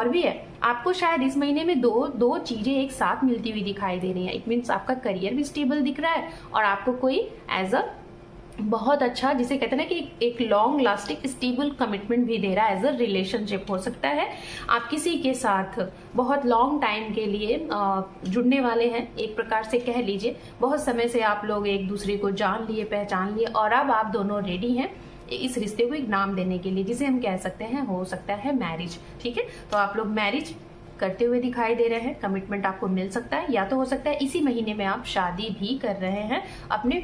और भी है, आपको शायद इस महीने में दो चीजें एक साथ मिलती हुई दिखाई दे रही हैं। इट मीन्स आपका करियर भी स्टेबल दिख रहा है और आपको कोई एज अ बहुत अच्छा, जिसे कहते हैं ना कि एक लॉन्ग लास्टिंग स्टेबल कमिटमेंट भी दे रहा है। एज अ रिलेशनशिप हो सकता है आप किसी के साथ बहुत लॉन्ग टाइम के लिए जुड़ने वाले हैं। एक प्रकार से कह लीजिए बहुत समय से आप लोग एक दूसरे को जान लिए, पहचान लिए और अब आप दोनों रेडी हैं इस रिश्ते को एक नाम देने के लिए, जिसे हम कह सकते हैं हो सकता है मैरिज। ठीक है, तो आप लोग मैरिज करते हुए दिखाई दे रहे हैं, कमिटमेंट आपको मिल सकता है, या तो हो सकता है इसी महीने में आप शादी भी कर रहे हैं अपने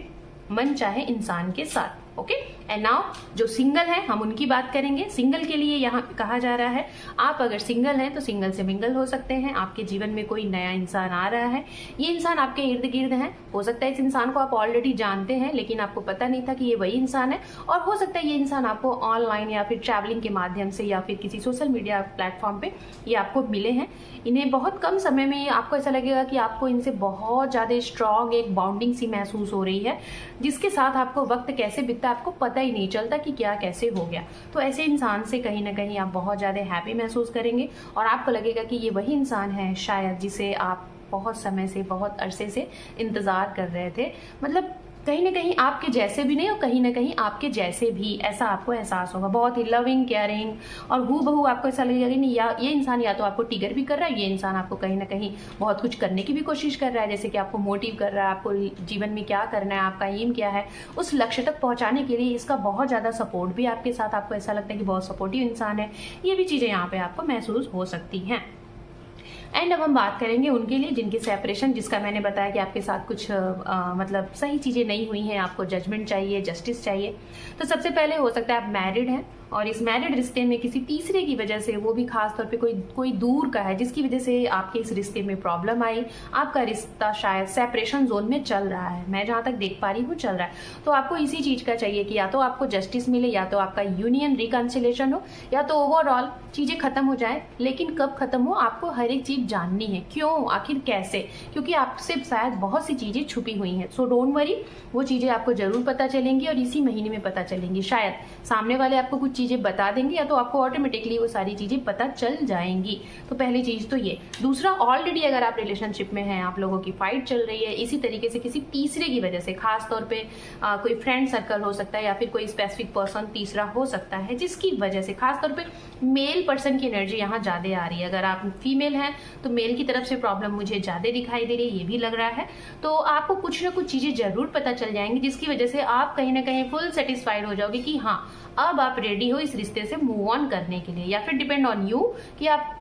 मन चाहे इंसान के साथ। ओके, एंड नाउ जो सिंगल है हम उनकी बात करेंगे। सिंगल के लिए यहाँ कहा जा रहा है आप अगर सिंगल हैं तो सिंगल से मिंगल हो सकते हैं। आपके जीवन में कोई नया इंसान आ रहा है, ये इंसान आपके इर्द गिर्द है। हो सकता है इस इंसान को आप ऑलरेडी जानते हैं लेकिन आपको पता नहीं था कि ये वही इंसान है, और हो सकता है ये इंसान आपको ऑनलाइन या फिर ट्रैवलिंग के माध्यम से या फिर किसी सोशल मीडिया प्लेटफॉर्म पे ये आपको मिले हैं। इन्हें बहुत कम समय में आपको ऐसा लगेगा कि आपको इनसे बहुत ज्यादा स्ट्रांग एक बॉन्डिंग सी महसूस हो रही है, जिसके साथ आपको वक्त कैसे बीतता है आपको पता ही नहीं चलता कि क्या कैसे हो गया। तो ऐसे इंसान से कहीं ना कहीं आप बहुत ज्यादा हैप्पी महसूस करेंगे और आपको लगेगा कि ये वही इंसान है शायद जिसे आप बहुत समय से, बहुत अरसे से इंतजार कर रहे थे। मतलब कहीं ना कहीं आपके जैसे भी नहीं और कहीं ना कहीं आपके जैसे भी, ऐसा आपको एहसास होगा। बहुत ही लविंग, केयरिंग और हूबहू आपको ऐसा लगेगा कि नहीं, या ये इंसान या तो आपको टिगर भी कर रहा है, ये इंसान आपको कहीं ना कहीं बहुत कुछ करने की भी कोशिश कर रहा है, जैसे कि आपको मोटिव कर रहा है, आपको जीवन में क्या करना है, आपका एम क्या है, उस लक्ष्य तक पहुंचाने के लिए इसका बहुत ज्यादा सपोर्ट भी आपके साथ, आपको ऐसा लगता है कि बहुत सपोर्टिव इंसान है। ये भी चीजें यहाँ पे आपको महसूस हो सकती हैं। एंड अब हम बात करेंगे उनके लिए जिनकी सेपरेशन, जिसका मैंने बताया कि आपके साथ कुछ मतलब सही चीजें नहीं हुई हैं, आपको जजमेंट चाहिए, जस्टिस चाहिए। तो सबसे पहले हो सकता है आप मैरिड हैं और इस मैरिड रिश्ते में किसी तीसरे की वजह से, वो भी खास तौर पे कोई दूर का है जिसकी वजह से आपके इस रिश्ते में प्रॉब्लम आई, आपका रिश्ता शायद सेपरेशन जोन में चल रहा है, मैं जहां तक देख पा रही हूँ चल रहा है। तो आपको इसी चीज का चाहिए कि या तो आपको जस्टिस मिले, या तो आपका यूनियन रिकंसिलेशन हो, या तो ओवरऑल चीजें खत्म हो जाए। लेकिन कब खत्म हो आपको हर एक चीज जाननी है, क्यों, आखिर कैसे, क्योंकि आपसे शायद बहुत सी चीजें छुपी हुई हैं। सो डोंट वरी, वो चीजें आपको जरूर पता चलेंगी और इसी महीने में पता चलेंगी। शायद सामने वाले आपको कुछ चीजें बता देंगे या तो आपको ऑटोमेटिकली वो सारी चीजें पता चल जाएंगी। तो पहली चीज तो ये। दूसरा, ऑलरेडी अगर आप रिलेशनशिप में हैं, आप लोगों की फाइट चल रही है इसी तरीके से किसी तीसरे की वजह से, खास तौर पे कोई फ्रेंड सर्कल हो सकता है या फिर कोई स्पेसिफिक पर्सन तीसरा हो सकता है जिसकी वजह से, खास तौर पे मेल पर्सन की एनर्जी यहाँ ज्यादा आ रही है। अगर आप फीमेल हैं तो मेल की तरफ से प्रॉब्लम मुझे ज्यादा दिखाई दे रही है, ये भी लग रहा है। तो आपको कुछ ना कुछ चीजें जरूर पता चल जाएंगी जिसकी वजह से आप कहीं ना कहीं फुल सेटिस्फाइड हो जाओगे कि हाँ अब आप रेडी हो इस रिश्ते से मूव ऑन करने के लिए, या फिर डिपेंड ऑन यू कि आप